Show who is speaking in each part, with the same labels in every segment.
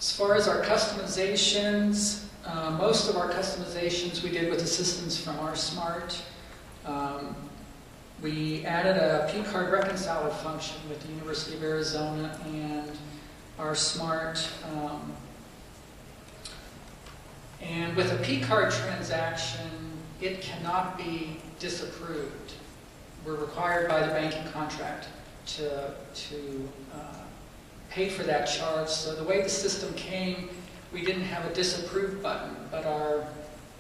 Speaker 1: As far as our customizations, most of our customizations we did with assistance from our Smart. We added a P-card reconciler function with the University of Arizona and our Smart. And with a P-card transaction, it cannot be disapproved. We're required by the banking contract to pay for that charge. So the way the system came, we didn't have a disapprove button, but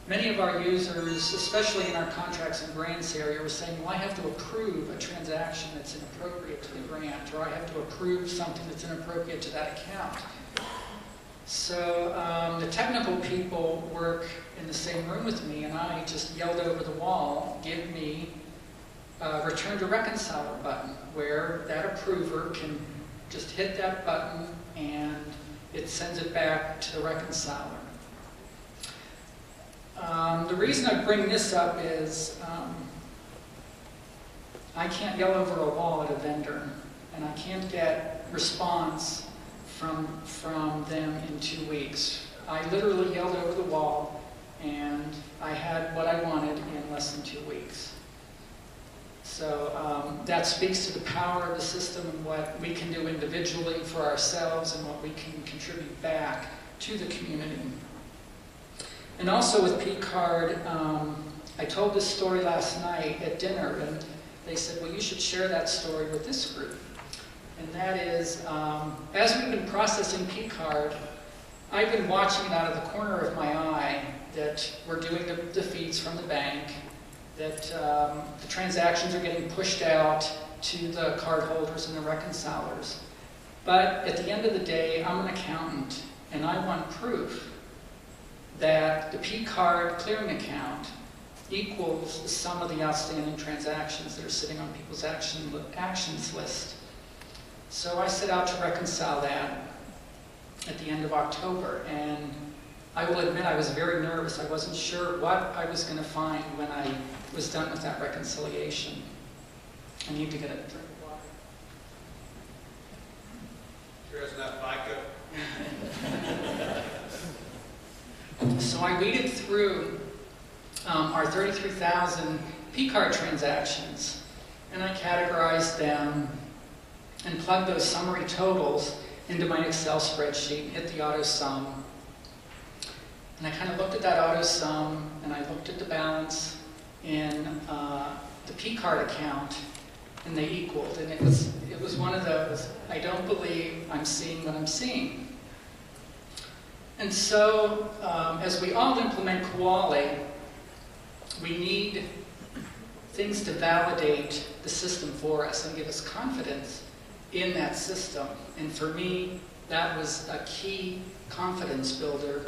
Speaker 1: many of our users, especially in our contracts and grants area, were saying, well, I have to approve a transaction that's inappropriate to the grant, or I have to approve something that's inappropriate to that account. So the technical people work in the same room with me, and I just yelled over the wall, give me a return to reconciler button, where that approver can just hit that button and it sends it back to the reconciler. The reason I bring this up is I can't yell over a wall at a vendor, and I can't get response from them in 2 weeks. I literally yelled over the wall, and I had what I wanted in less than 2 weeks. So that speaks to the power of the system and what we can do individually for ourselves and what we can contribute back to the community. And also with P-card, I told this story last night at dinner, and they said, well, you should share that story with this group. And that is, as we've been processing P-card, I've been watching it out of the corner of my eye that we're doing the feeds from the bank, that the transactions are getting pushed out to the card holders and the reconcilers. But at the end of the day, I'm an accountant, and I want proof that the P-card clearing account equals the sum of the outstanding transactions that are sitting on people's actions list. So I set out to reconcile that at the end of October, and I will admit I was very nervous. I wasn't sure what I was going to find when I was done with that reconciliation. I need to get a drink of water.
Speaker 2: Sure isn't that FICA?
Speaker 1: So I weeded through our 33,000 P-card transactions, and I categorized them and plugged those summary totals into my Excel spreadsheet, hit the auto sum. And I kind of looked at that auto sum, and I looked at the balance in the P-card account, and they equaled. And it was one of those, I don't believe I'm seeing what I'm seeing. And so, as we all implement Kuali, we need things to validate the system for us and give us confidence in that system. And for me, that was a key confidence builder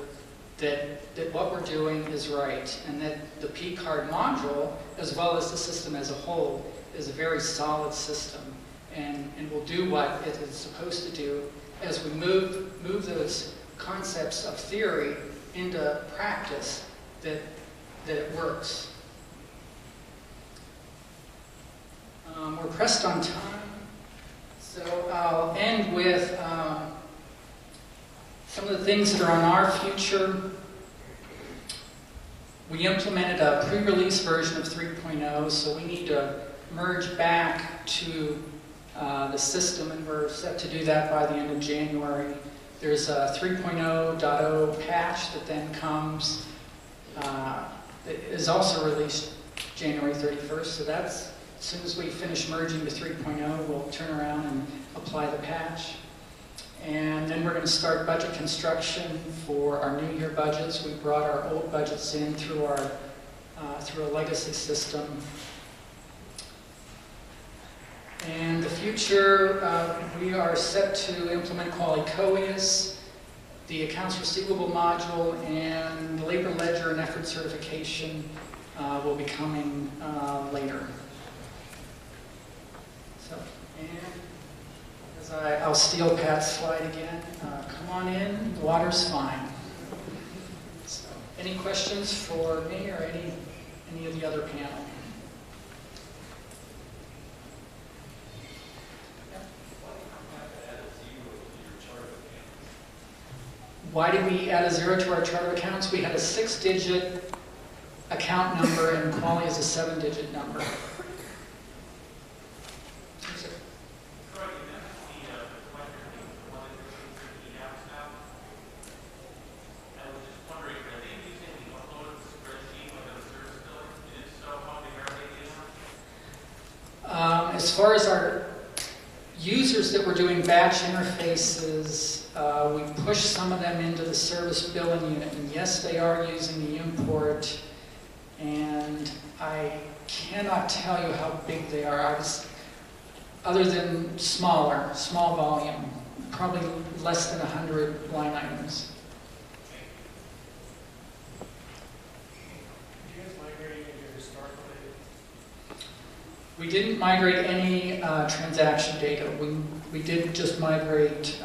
Speaker 1: that what we're doing is right, and that the P-card module, as well as the system as a whole, is a very solid system and will do what it is supposed to do as we move those concepts of theory into practice, that it works. We're pressed on time, so I'll end with some of the things that are on our future. We implemented a pre-release version of 3.0, so we need to merge back to the system, and we're set to do that by the end of January. There's a 3.0.0 patch that then comes, that is also released January 31st, so that's, as soon as we finish merging to 3.0, we'll turn around and apply the patch. And then we're going to start budget construction for our new year budgets. We brought our old budgets in through a legacy system. And the future, we are set to implement Kuali COEAS, the accounts receivable module, and the labor ledger and effort certification will be coming later. So, and as I'll steal Pat's slide again. Come on in, the water's fine. So, any questions for me or any of the other panel? Why did we add a 0 to our chart of accounts? We had a 6-digit account number, and Kuali is a 7-digit number. As far as our users that were doing batch interfaces, we pushed some of them into the service billing unit, and yes, they are using the import, and I cannot tell you how big they are. Other than small volume, probably less than 100 line items. We didn't migrate any transaction data. We did just migrate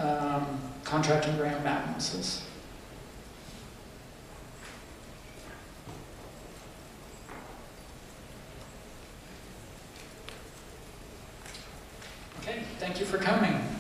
Speaker 1: contract and grant balances. Okay, thank you for coming.